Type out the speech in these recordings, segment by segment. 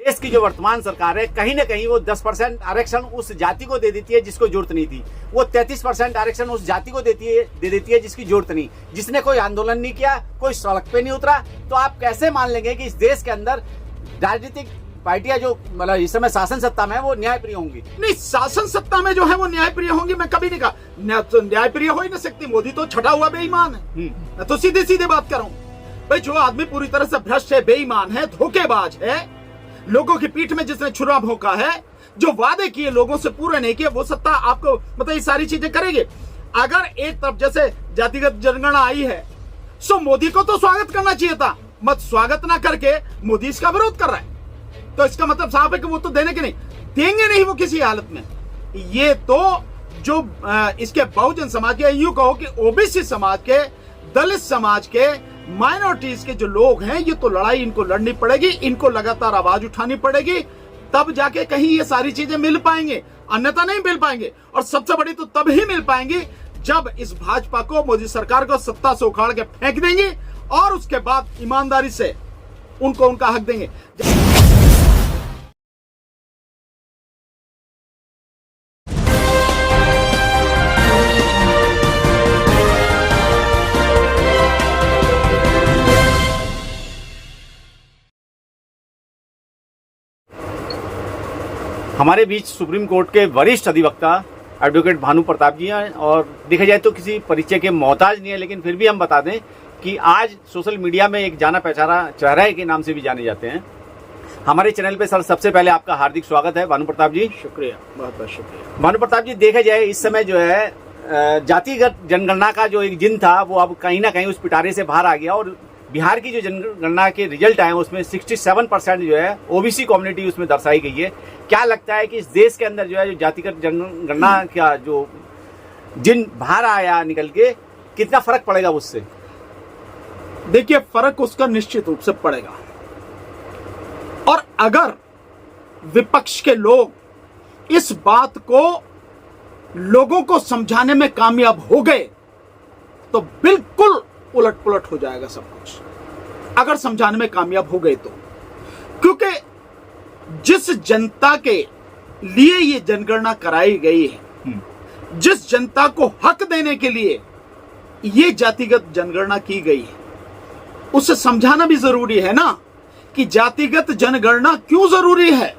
देश की जो वर्तमान सरकार है कहीं ना कहीं वो 10% आरक्षण उस जाति को दे देती है जिसको जरूरत नहीं थी, वो 33% आरक्षण उस जाति को दे देती है जिसकी जरूरत नहीं, जिसने कोई आंदोलन नहीं किया, कोई सड़क पे नहीं उतरा। तो आप कैसे मान लेंगे कि इस देश के अंदर राजनीतिक पार्टियां जो मतलब इस समय शासन सत्ता में है वो न्यायप्रिय होंगी? नहीं, शासन सत्ता में जो है वो न्यायप्रिय होंगी, मैं कभी नहीं कहा। न्यायप्रिय हो ही नहीं सकती। मोदी तो छठा हुआ बेईमान है। मैं तो सीधे सीधे बात कर रहा हूं भाई, जो आदमी पूरी तरह से भ्रष्ट है, बेईमान है, धोखेबाज है, लोगों की पीठ में जिसने छुरा भोंका है, जो वादे किए लोगों से पूरे नहीं किए, वो सत्ता आपको मतलब ये सारी चीजें करेगी। अगर एक तरफ जैसे जातिगत जनगणना आई है, सो मोदी को तो स्वागत करना चाहिए था, मत स्वागत ना करके मोदी इसका विरोध कर रहा है। तो इसका मतलब साफ है कि वो तो देने के नहीं देंगे, नहीं वो किसी हालत में। ये तो जो इसके बहुजन समाज के, यूं कहो कि ओबीसी समाज के, दलित समाज के, माइनॉरिटीज के जो लोग हैं, ये तो लड़ाई इनको लड़नी पड़ेगी, इनको लगातार आवाज उठानी पड़ेगी, तब जाके कहीं ये सारी चीजें मिल पाएंगे, अन्यथा नहीं मिल पाएंगे। और सबसे बड़ी तो तब ही मिल पाएंगी जब इस भाजपा को, मोदी सरकार को सत्ता से उखाड़ के फेंक देंगे और उसके बाद ईमानदारी से उनको उनका हक देंगे। हमारे बीच सुप्रीम कोर्ट के वरिष्ठ अधिवक्ता एडवोकेट भानु प्रताप जी हैं, और देखा जाए तो किसी परिचय के मोहताज नहीं है, लेकिन फिर भी हम बता दें कि आज सोशल मीडिया में एक जाना पहचाना चेहरा के नाम से भी जाने जाते हैं। हमारे चैनल पे सर सबसे पहले आपका हार्दिक स्वागत है भानु प्रताप जी। शुक्रिया, बहुत बहुत शुक्रिया। भानु प्रताप जी, देखा जाए इस समय जो है जातिगत जनगणना का जो एक जिन था वो अब कहीं ना कहीं उस पिटारे से बाहर आ गया, और बिहार की जो जनगणना के रिजल्ट आए उसमें 67% जो है ओबीसी कम्युनिटी उसमें दर्शाई गई है। क्या लगता है कि इस देश के अंदर जो है जो जातिगत जनगणना का जो जिन बाहर आया निकल के, कितना फर्क पड़ेगा उससे? देखिए, फर्क उसका निश्चित रूप से पड़ेगा, और अगर विपक्ष के लोग इस बात को लोगों को समझाने में कामयाब हो गए तो बिल्कुल उलट पुलट हो जाएगा सब कुछ। अगर समझाने में कामयाब हो गए तो, क्योंकि जिस जनता के लिए ये जनगणना कराई गई है, जिस जनता को हक देने के लिए ये जातिगत जनगणना की गई है, उसे समझाना भी जरूरी है ना कि जातिगत जनगणना क्यों जरूरी है,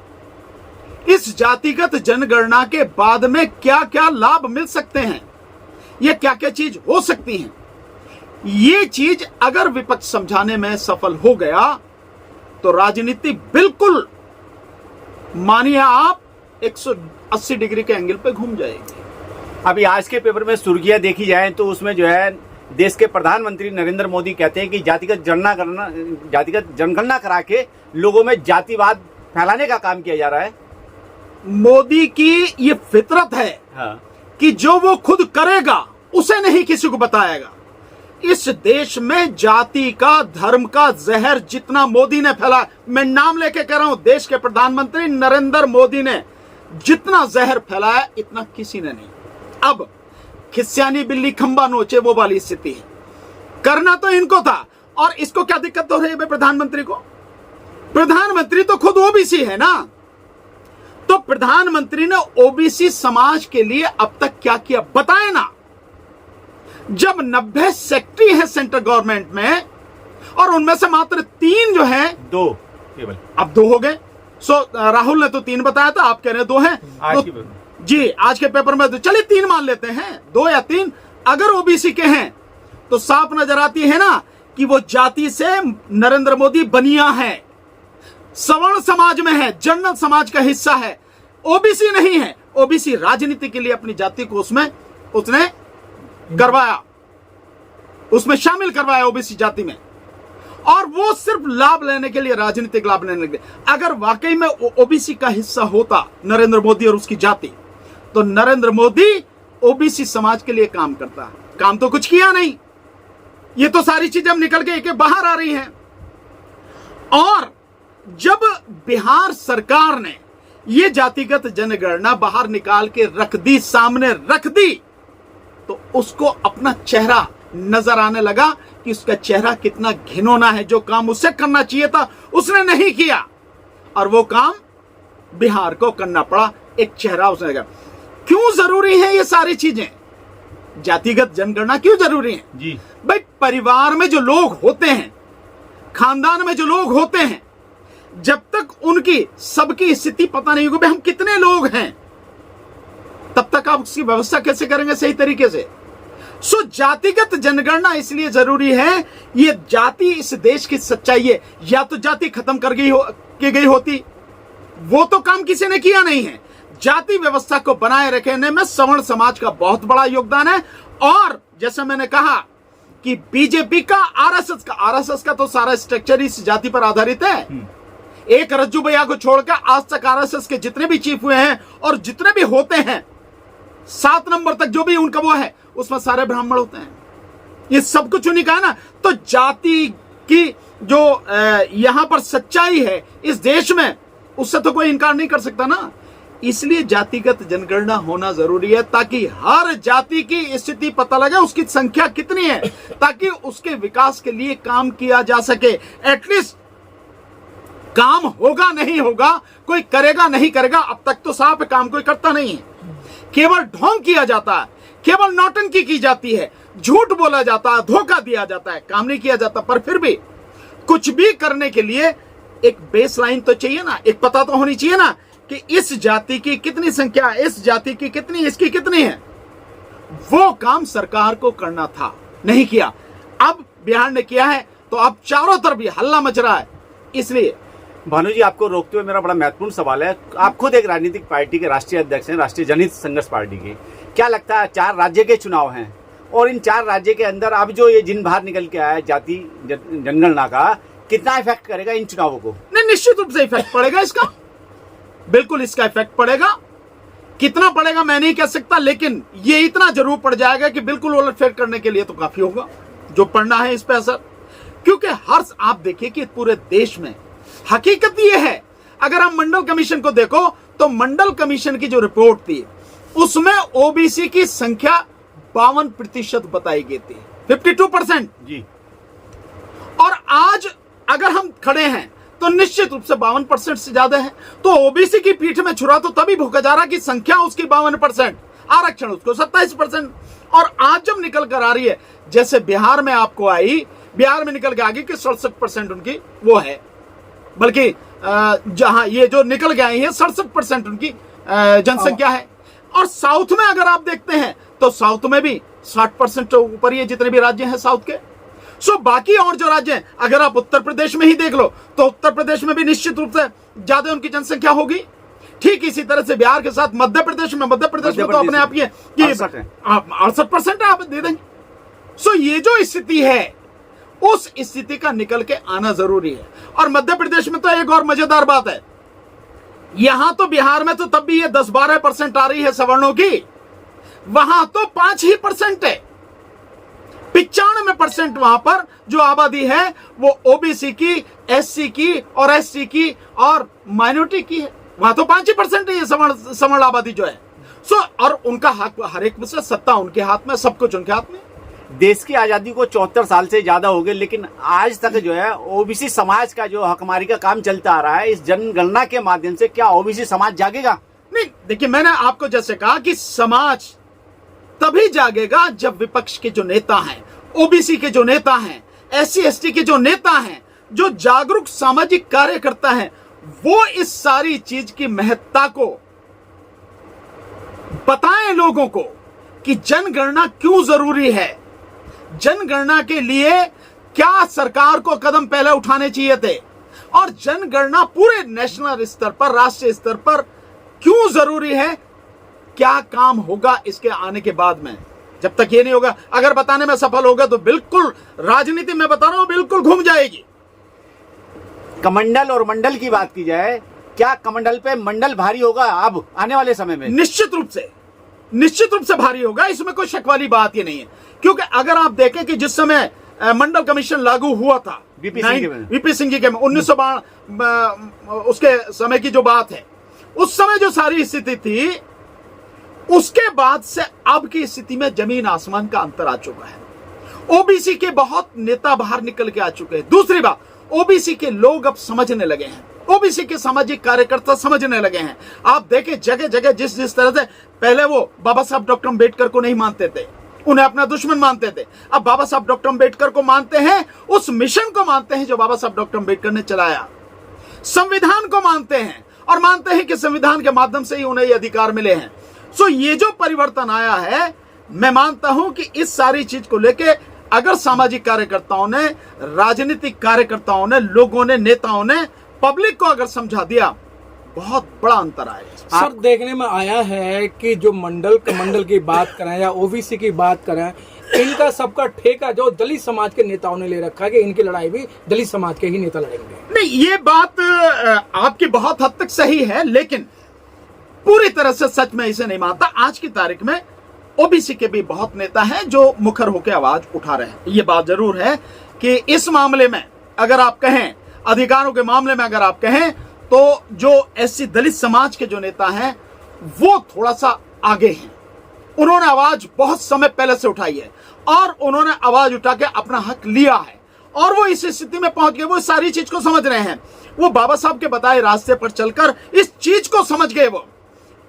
इस जातिगत जनगणना के बाद में क्या क्या लाभ मिल सकते हैं, ये क्या क्या चीज हो सकती हैं। ये चीज अगर विपक्ष समझाने में सफल हो गया तो राजनीति बिल्कुल, मानिए आप, 180 डिग्री के एंगल पे घूम जाएगी। अभी आज के पेपर में सुर्खियां देखी जाए तो उसमें जो है देश के प्रधानमंत्री नरेंद्र मोदी कहते हैं कि जातिगत जनगणना करा के लोगों में जातिवाद फैलाने का काम किया जा रहा है। मोदी की ये फितरत है, हाँ, कि जो वो खुद करेगा उसे नहीं किसी को बताएगा। इस देश में जाति का, धर्म का जहर जितना मोदी ने फैला, मैं नाम लेके कह रहा हूं, देश के प्रधानमंत्री नरेंद्र मोदी ने जितना जहर फैलाया इतना किसी ने नहीं। अब खिस्यानी बिल्ली खंबा नोचे वो वाली स्थिति है, करना तो इनको था। और इसको क्या दिक्कत हो रही है प्रधानमंत्री को? प्रधानमंत्री तो खुद ओबीसी है ना, तो प्रधानमंत्री ने ओबीसी समाज के लिए अब तक क्या किया बताए ना। जब 90 सेक्रेटरी है सेंट्रल गवर्नमेंट में, और उनमें से मात्र 3 जो है, 2 केवल, अब 2 हो गए। सो राहुल ने तो 3 बताया था, आप कह रहे हैं 2 हैं। तो, जी, आज के पेपर में तो चलिए 3 मान लेते हैं, 2 या 3 अगर ओबीसी के हैं तो साफ नजर आती है ना कि वो जाति से नरेंद्र मोदी बनिया है, सवर्ण समाज में है, जनरल समाज का हिस्सा है, ओबीसी नहीं है। ओबीसी राजनीति के लिए अपनी जाति को उसमें उसने करवाया, उसमें शामिल करवाया ओबीसी जाति में, और वो सिर्फ लाभ लेने के लिए, राजनीतिक लाभ लेने के लिए। अगर वाकई में ओबीसी का हिस्सा होता नरेंद्र मोदी और उसकी जाति, तो नरेंद्र मोदी ओबीसी समाज के लिए काम करता। काम तो कुछ किया नहीं। ये तो सारी चीजें अब निकल के एक बाहर आ रही हैं। और जब बिहार सरकार ने ये जातिगत जनगणना बाहर निकाल के रख दी, सामने रख दी, तो उसको अपना चेहरा नजर आने लगा कि उसका चेहरा कितना घिनौना है। जो काम उसे करना चाहिए था उसने नहीं किया, और वो काम बिहार को करना पड़ा। एक चेहरा उसने लगा। क्यों जरूरी है ये सारी चीजें? जातिगत जनगणना क्यों जरूरी है जी? भाई, परिवार में जो लोग होते हैं, खानदान में जो लोग होते हैं, जब तक उनकी सबकी स्थिति पता नहीं होगी, भाई हम कितने लोग हैं, तब तक आप उसकी व्यवस्था कैसे करेंगे सही तरीके से? सो जातिगत जनगणना इसलिए जरूरी है। ये जाति इस देश की सच्चाई है। या तो जाति खत्म की गई होती, वो तो काम किसी ने किया नहीं है। जाति व्यवस्था को बनाए रखने में सवर्ण समाज का बहुत बड़ा योगदान है। और जैसे मैंने कहा कि बीजेपी का, आरएसएस का तो सारा स्ट्रक्चर इस जाति पर आधारित है। एक रज्जू भैया को छोड़कर आज तक आरएसएस के जितने भी चीफ हुए हैं और जितने भी होते हैं, 7 नंबर तक जो भी उनका वो है, उसमें सारे ब्राह्मण होते हैं। ये सब कुछ उन्हीं का है ना। तो जाति की जो यहां पर सच्चाई है इस देश में, उससे तो कोई इनकार नहीं कर सकता ना। इसलिए जातिगत जनगणना होना जरूरी है, ताकि हर जाति की स्थिति पता लगे, उसकी संख्या कितनी है, ताकि उसके विकास के लिए काम किया जा सके। एटलीस्ट काम होगा नहीं होगा, कोई करेगा नहीं करेगा, अब तक तो साफ काम कोई करता नहीं है। केवल ढोंग किया जाता है, केवल नौटंकी की जाती है, झूठ बोला जाता है, धोखा दिया जाता है, काम नहीं किया जाता। पर फिर भी कुछ भी करने के लिए एक बेसलाइन तो चाहिए ना, एक पता तो होनी चाहिए ना कि इस जाति की कितनी संख्या है, इस जाति की कितनी, इसकी कितनी है। वो काम सरकार को करना था, नहीं किया। अब बिहार ने किया है, तो अब चारों तरफ भी हल्ला मच रहा है। इसलिए भानु जी, आपको रोकते हुए मेरा बड़ा महत्वपूर्ण सवाल है। आप खुद एक राजनीतिक पार्टी के राष्ट्रीय अध्यक्ष हैं, राष्ट्रीय जनहित संघर्ष पार्टी के। क्या लगता है, 4 राज्य के चुनाव हैं और इन 4 राज्य के अंदर अब जो ये जिन बाहर निकल के आया है जाति जनगणना का, कितना इफेक्ट करेगा इन चुनावों को? नहीं, निश्चित रूप से इफेक्ट पड़ेगा इसका, बिल्कुल इसका इफेक्ट पड़ेगा। कितना पड़ेगा मैं नहीं कह सकता, लेकिन ये इतना जरूर पड़ जाएगा कि बिल्कुल उलटफेर करने के लिए तो काफी होगा जो पड़ना है इस पे असर। क्योंकि आप देखिए कि पूरे देश में हकीकत ये है, अगर हम मंडल कमीशन को देखो तो मंडल कमीशन की जो रिपोर्ट थी उसमें ओबीसी की संख्या 52% बताई गई थी, 52% जी। और आज अगर हम खड़े हैं तो निश्चित रूप से 52% से ज्यादा है। तो ओबीसी की पीठ में छुरा तो तभी भोंका जा रहा कि संख्या उसकी 52%, आरक्षण उसको 27%। और आज जब निकल कर आ रही है, जैसे बिहार में आपको आई, बिहार में निकल के आ गई कि 67% उनकी वो है, बल्कि जहां ये जो निकल के आई है 67% उनकी जनसंख्या है। और साउथ में अगर आप देखते हैं तो साउथ में भी 60% ऊपर ही है, जितने भी राज्य हैं साउथ के। सो बाकी और जो राज्य हैं, अगर आप उत्तर प्रदेश में ही देख लो तो उत्तर प्रदेश में भी निश्चित रूप से ज्यादा उनकी जनसंख्या होगी। ठीक इसी तरह से बिहार के साथ मध्य प्रदेश में तो अपने आप ये 68% आप दे देंगे। सो ये जो स्थिति है, उस स्थिति का निकल के आना जरूरी है। और मध्य प्रदेश में तो एक और मजेदार बात है, यहां तो बिहार में तो तब भी ये 10-12% आ रही है सवर्णों की, वहां तो 5% है। 95% वहां पर जो आबादी है वो ओबीसी की, एससी की और एसटी की और माइनॉरिटी की है। वहां तो 5% है ये सवर्ण आबादी जो है। सो और उनका हक, हर एक में से सत्ता उनके हाथ में, सब कुछ उनके हाथ में। देश की आजादी को 74 साल से ज्यादा हो गए, लेकिन आज तक जो है ओबीसी समाज का जो हकमारी का काम चलता आ रहा है, इस जनगणना के माध्यम से क्या ओबीसी समाज जागेगा? नहीं, देखिए मैंने आपको जैसे कहा कि समाज तभी जागेगा जब विपक्ष के जो नेता हैं, ओबीसी के जो नेता हैं, एससी एसटी के जो नेता हैं, जो जागरूक सामाजिक कार्यकर्ता हैं, वो इस सारी चीज की महत्ता को बताएं लोगों को कि जनगणना क्यों जरूरी है, जनगणना के लिए क्या सरकार को कदम पहले उठाने चाहिए थे, और जनगणना पूरे नेशनल स्तर पर, राष्ट्रीय स्तर पर क्यों जरूरी है, क्या काम होगा इसके आने के बाद में। जब तक ये नहीं होगा, अगर बताने में सफल होगा तो बिल्कुल राजनीति में बता रहा हूं बिल्कुल घूम जाएगी। कमंडल और मंडल की बात की जाए, क्या कमंडल पे मंडल भारी होगा अब आने वाले समय में? निश्चित रूप से भारी होगा, इसमें कोई शक वाली बात ही नहीं है। क्योंकि अगर आप देखें कि जिस समय मंडल कमीशन लागू हुआ था वीपी सिंह जी के 1992 उसके समय की जो बात है, उस समय जो सारी स्थिति थी, उसके बाद से अब की स्थिति में जमीन आसमान का अंतर आ चुका है। ओबीसी के बहुत नेता बाहर निकल के आ चुके हैं। दूसरी बात, ओबीसी के लोग अब समझने लगे हैं ओबीसी के सामाजिक कार्यकर्ता समझने लगे हैं। आप देखें जगह जगह जिस जिस तरह से पहले वो बाबा साहब डॉक्टर अम्बेडकर को नहीं मानते थे, उन्हें अपना दुश्मन मानते थे, अब बाबा साहब डॉक्टर अम्बेडकर को मानते हैं, उस मिशन को मानते हैं जो बाबा साहब डॉक्टर अम्बेडकर ने चलाया, संविधान को मानते हैं और मानते हैं कि संविधान के माध्यम से ही उन्हें ये अधिकार मिले हैं। सो ये जो परिवर्तन आया है, मैं मानता हूं कि इस सारी चीज को लेके अगर सामाजिक कार्यकर्ताओं ने, राजनीतिक कार्यकर्ताओं ने, लोगों ने, नेताओं ने पब्लिक को अगर समझा दिया, बहुत बड़ा अंतर आएगा। सर देखने में आया है कि जो मंडल कमंडल की बात करें या ओबीसी की बात करें, इनका सबका ठेका जो दलित समाज के नेताओं ने ले रखा है कि इनकी लड़ाई भी दलित समाज के ही नेता लड़ेंगे। नहीं, ये बात आपकी बहुत हद तक सही है, लेकिन पूरी तरह से सच में इसे नहीं मानता। आज की तारीख में ओबीसी के भी बहुत नेता हैं जो मुखर होकर आवाज उठा रहे हैं। ये बात जरूर है कि इस मामले में अगर आप कहें, अधिकारों के मामले में अगर आप कहें, तो जो एससी दलित समाज के जो नेता हैं वो थोड़ा सा आगे हैं। उन्होंने आवाज बहुत समय पहले से उठाई है और उन्होंने आवाज उठा के अपना हक लिया है और वो इस स्थिति में पहुंच गए, वो सारी चीज को समझ रहे हैं। वो बाबा साहब के बताए रास्ते पर चलकर इस चीज को समझ गए वो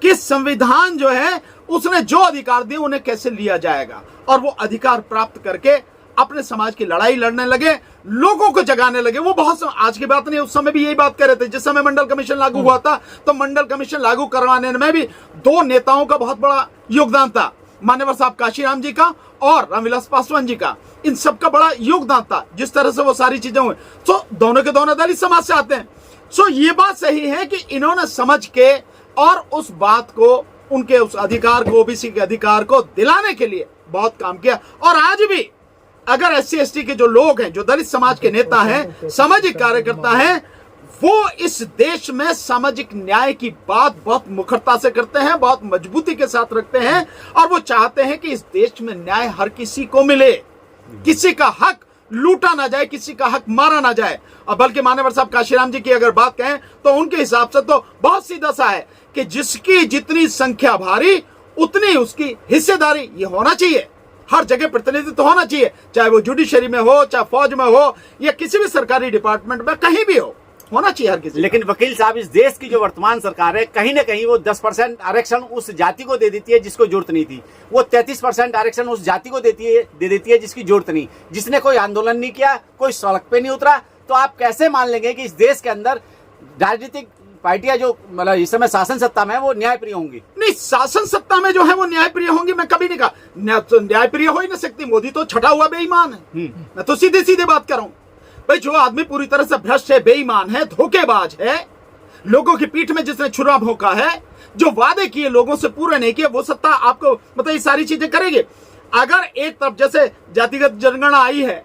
कि संविधान जो है उसने जो अधिकार दिए उन्हें कैसे लिया जाएगा, और वो अधिकार प्राप्त करके अपने समाज की लड़ाई लड़ने लगे, लोगों को जगाने लगे। वो बहुत आज की बात नहीं, उस समय भी यही बात कर रहे थे। जिस समय मंडल कमीशन लागू हुआ था तो मंडल कमीशन लागू करवाने में भी दो नेताओं का बहुत बड़ा योगदान था, मान्यवर साहब काशीराम जी का और रामविलास पासवान जी का। इन सबका बड़ा योगदान था जिस तरह से वो सारी चीजें हुई। सो दोनों के दोनों दलित समाज से आते हैं। सो ये बात सही है कि इन्होंने समझ के और उस बात को, उनके उस अधिकार को, ओबीसी के अधिकार को दिलाने के लिए बहुत काम किया। और आज भी अगर एससी एसटी के जो लोग हैं, जो दलित समाज के नेता हैं, सामाजिक कार्यकर्ता हैं, वो इस देश में सामाजिक न्याय की बात बहुत मुखरता से करते हैं, बहुत मजबूती के साथ रखते हैं और वो चाहते हैं कि इस देश में न्याय हर किसी को मिले, किसी का हक लूटा ना जाए, किसी का हक मारा ना जाए। और बल्कि मान्यवर साहब काशीराम जी की अगर बात कहें तो उनके हिसाब से तो बहुत सीधा सा है कि जिसकी जितनी संख्या भारी उतनी उसकी हिस्सेदारी। ये होना चाहिए, हर जगह प्रतिनिधित्व होना चाहिए, चाहे वो जुडिशरी में हो, चाहे फौज में हो, या किसी भी सरकारी डिपार्टमेंट में कहीं भी हो, होना चाहिए हर किसी। लेकिन वकील साहब, इस देश की जो वर्तमान सरकार है, कहीं ना कहीं वो 10% आरक्षण उस जाति को दे देती है जिसको जरूरत नहीं थी। वो 33% आरक्षण उस जाति को दे देती है जिसकी जरूरत नहीं, जिसने कोई आंदोलन नहीं किया, कोई सड़क पे नहीं उतरा। तो आप कैसे मान लेंगे कि इस देश के अंदर राजनीतिक पार्टियां जो मतलब इस समय शासन सत्ता में है वो न्यायप्रिय होंगी? नहीं, शासन सत्ता में जो है वो न्यायप्रिय होंगी, मैं कभी नहीं कहा। न्यायप्रिय हो ही नहीं सकती। मोदी तो छठा हुआ बेईमान है। मैं तो सीधे सीधे बात कर रहा हूं भाई। जो आदमी पूरी तरह से भ्रष्ट है, बेईमान है, धोखेबाज है, लोगों की पीठ में जिसने छुरा भोंका है, जो वादे किए लोगों से पूरे नहीं किए, वो सत्ता आपको मतलब ये सारी चीजें करेगी। अगर एक तरफ जैसे जातिगत जनगणना आई है,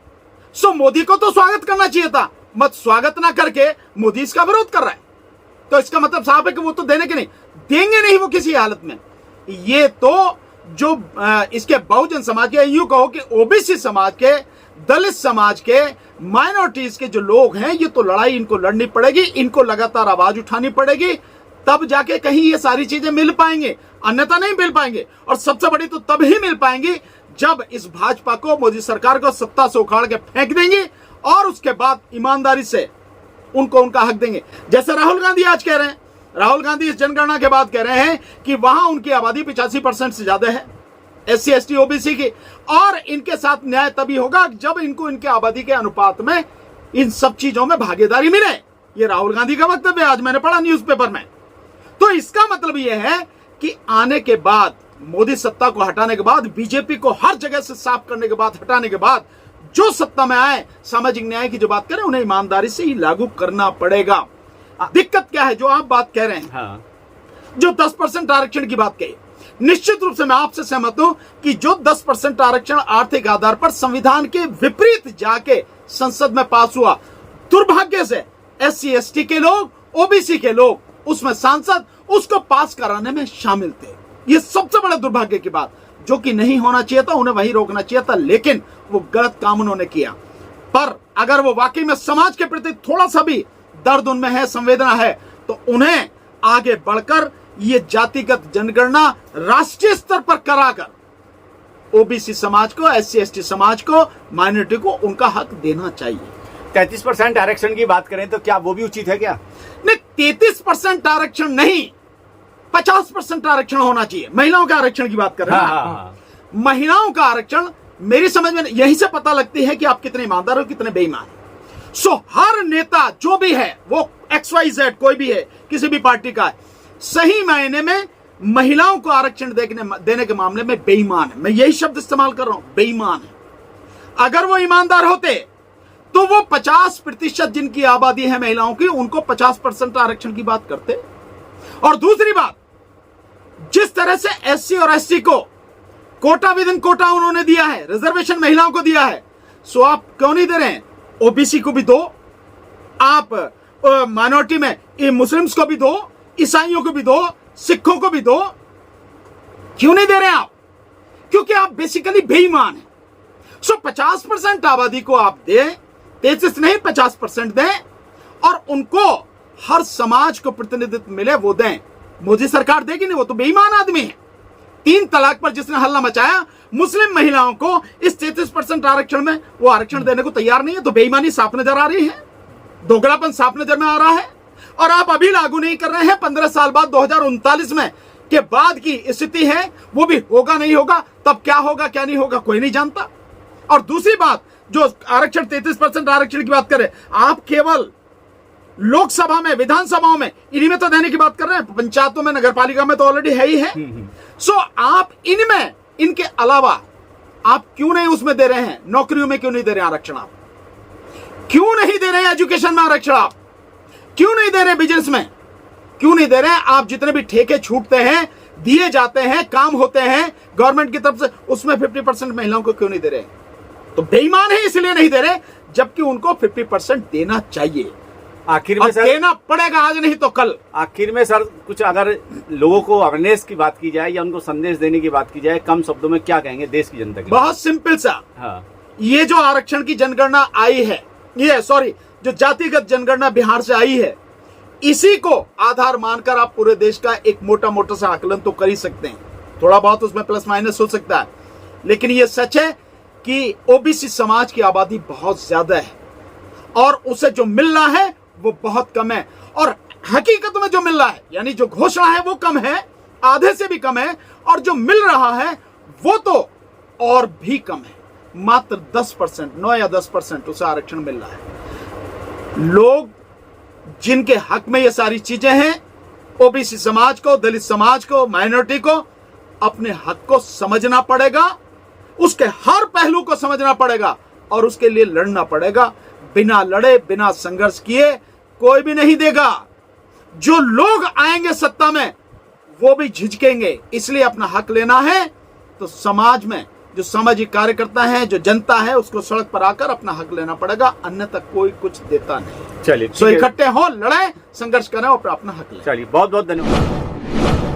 सो मोदी को तो स्वागत करना चाहिए था, मत स्वागत ना करके मोदी इसका विरोध कर रहा है। तो इसका मतलब साफ है कि वो तो देने के नहीं, देंगे नहीं वो किसी हालत में। ये तो जो इसके बहुजन समाज के, यूं कहो कि ओबीसी समाज के, दलित समाज के, माइनॉरिटीज के जो लोग हैं, ये तो लड़ाई इनको लड़नी पड़ेगी, इनको लगातार आवाज उठानी पड़ेगी, तब जाके कहीं ये सारी चीजें मिल पाएंगे, अन्यथा नहीं मिल पाएंगे। और सबसे बड़ी तो तब ही मिल पाएंगी जब इस भाजपा को, मोदी सरकार को सत्ता से उखाड़ के फेंक देंगे और उसके बाद ईमानदारी से उनको उनका हक देंगे। जैसे राहुल गांधी आज कह रहे हैं, राहुल गांधी इस जनगणना के बाद कह रहे हैं कि वहां उनकी आबादी 85% से ज्यादा है एससी एसटी ओबीसी की, और इनके साथ न्याय तभी होगा जब इनको इनके आबादी के अनुपात में इन सब चीजों में भागीदारी मिले। ये राहुल गांधी का वक्तव्य आज मैंने पढ़ा न्यूज़पेपर में। तो इसका मतलब यह है कि आने के बाद, मोदी सत्ता को हटाने के बाद, बीजेपी को हर जगह से साफ करने के बाद, हटाने के बाद, जो सत्ता में आए, सामाजिक न्याय की जो बात करें उन्हें ईमानदारी से ही लागू करना पड़ेगा। दिक्कत क्या है जो आप बात कह रहे हैं, हाँ। जो 10% आरक्षण की बात कही, निश्चित रूप से मैं आपसे सहमत हूं कि जो 10% आरक्षण आर्थिक आधार पर संविधान के विपरीत जाके संसद में पास हुआ, दुर्भाग्य से एससी एसटी के लोग, ओबीसी के लोग, उसमें सांसद उसको पास कराने में शामिल थे। ये सबसे बड़ा दुर्भाग्य की बात, जो कि नहीं होना चाहिए था, उन्हें वहीं रोकना चाहिए था, लेकिन वो गलत काम उन्होंने किया। पर अगर वो वाकई में समाज के प्रति थोड़ा सा भी दर्द उनमें है, संवेदना है, तो उन्हें आगे बढ़कर ये जातिगत जनगणना राष्ट्रीय स्तर पर कराकर ओबीसी समाज को, एससी एसटी समाज को, माइनॉरिटी को उनका हक देना चाहिए। 33% आरक्षण की बात करें तो क्या वो भी उचित है क्या? नहीं, 33% आरक्षण नहीं, 50% आरक्षण होना चाहिए। महिलाओं के आरक्षण की बात कर रहे हैं हाँ, ना? हाँ, महिलाओं का आरक्षण मेरी समझ में यहीं से पता लगती है कि आप कितने ईमानदार हो, कितने बेईमान। सो हर नेता जो भी है, वो XYZ कोई भी है, किसी भी पार्टी का है, सही मायने में महिलाओं को आरक्षण देने के मामले में बेईमान है। मैं यही शब्द इस्तेमाल कर रहा हूं, बेईमान है। अगर वो ईमानदार होते तो वो 50% जिनकी आबादी है महिलाओं की, उनको 50% आरक्षण की बात करते। और दूसरी बात, जिस तरह से SC और ST को कोटा विद इन कोटा उन्होंने दिया है, रिजर्वेशन महिलाओं को दिया है, सो आप क्यों नहीं दे रहे हैं? OBC को भी दो, आप माइनॉरिटी में मुस्लिम्स को भी दो, ईसाइयों को भी दो, सिखों को भी दो। क्यों नहीं दे रहे आप? क्योंकि आप बेसिकली बेईमान हैं। सो 50% आबादी को आप दें, 33 नहीं 50% दें, और उनको हर समाज को प्रतिनिधित्व मिले वो दें। मोदी सरकार देगी नहीं, वो तो बेईमान आदमी है। 3 तलाक पर जिसने हल्ला मचाया, मुस्लिम महिलाओं को इस 33% आरक्षण में वो आरक्षण देने को तैयार नहीं है, तो बेईमानी साफ नजर आ रही है, दोगलापन साफ नजर में आ रहा है। और आप अभी लागू नहीं कर रहे हैं, 15 साल बाद 2039 में के बाद की स्थिति है, वो भी होगा नहीं होगा, तब क्या होगा क्या नहीं होगा कोई नहीं जानता। और दूसरी बात, जो आरक्षण 33% आरक्षण की बात करें, आप केवल लोकसभा में, विधानसभाओं में इन्हीं में तो देने की बात कर रहे हैं, पंचायतों में, नगर पालिका में तो ऑलरेडी है ही है। सो आप इनमें, इनके अलावा आप क्यों नहीं उसमें दे रहे हैं? नौकरियों में क्यों नहीं दे रहे आरक्षण? आप क्यों नहीं दे रहे हैं एजुकेशन में आरक्षण? आप क्यों नहीं दे रहे बिजनेस में? क्यों नहीं दे रहे हैं? आप जितने भी ठेके छूटते हैं, दिए जाते हैं, काम होते हैं गवर्नमेंट की तरफ से, उसमें 50% महिलाओं को क्यों नहीं दे रहे? तो बेईमान है इसलिए नहीं दे रहे, जबकि उनको 50% देना चाहिए। आखिर में सर, देना पड़ेगा, आज नहीं तो कल। आखिर में सर, कुछ अगर लोगों को अवेयरनेस की बात की जाए या उनको संदेश देने की बात की जाए, कम शब्दों में क्या कहेंगे देश की जनता के? बहुत सिंपल सा। हाँ, ये जो आरक्षण की जनगणना आई है, जो जातिगत जनगणना बिहार से आई है, इसी को आधार मानकर आप पूरे देश का एक मोटा मोटा सा आकलन तो कर ही सकते हैं। थोड़ा बहुत उसमें प्लस माइनस हो सकता है, लेकिन ये सच है कि OBC समाज की आबादी बहुत ज्यादा है और उसे जो मिल रहा है वो बहुत कम है। और हकीकत में जो मिल रहा है, यानी जो घोषणा है वो कम है, आधे से भी कम है, और जो मिल रहा है वो तो और भी कम है। मात्र 10%, 9 या 10% उसे आरक्षण मिल रहा है। लोग जिनके हक में ये सारी चीजें हैं, OBC समाज को, दलित समाज को, माइनॉरिटी को, अपने हक को समझना पड़ेगा, उसके हर पहलू को समझना पड़ेगा और उसके लिए लड़ना पड़ेगा। बिना लड़े, बिना संघर्ष किए कोई भी नहीं देगा। जो लोग आएंगे सत्ता में वो भी झिझकेंगे। इसलिए अपना हक लेना है तो समाज में जो सामाजिक कार्यकर्ता है, जो जनता है, उसको सड़क पर आकर अपना हक लेना पड़ेगा, अन्यथा कोई कुछ देता नहीं। चलिए, सो इकट्ठे हो, लड़ें, संघर्ष करें और अपना हक लें। चलिए, बहुत बहुत धन्यवाद।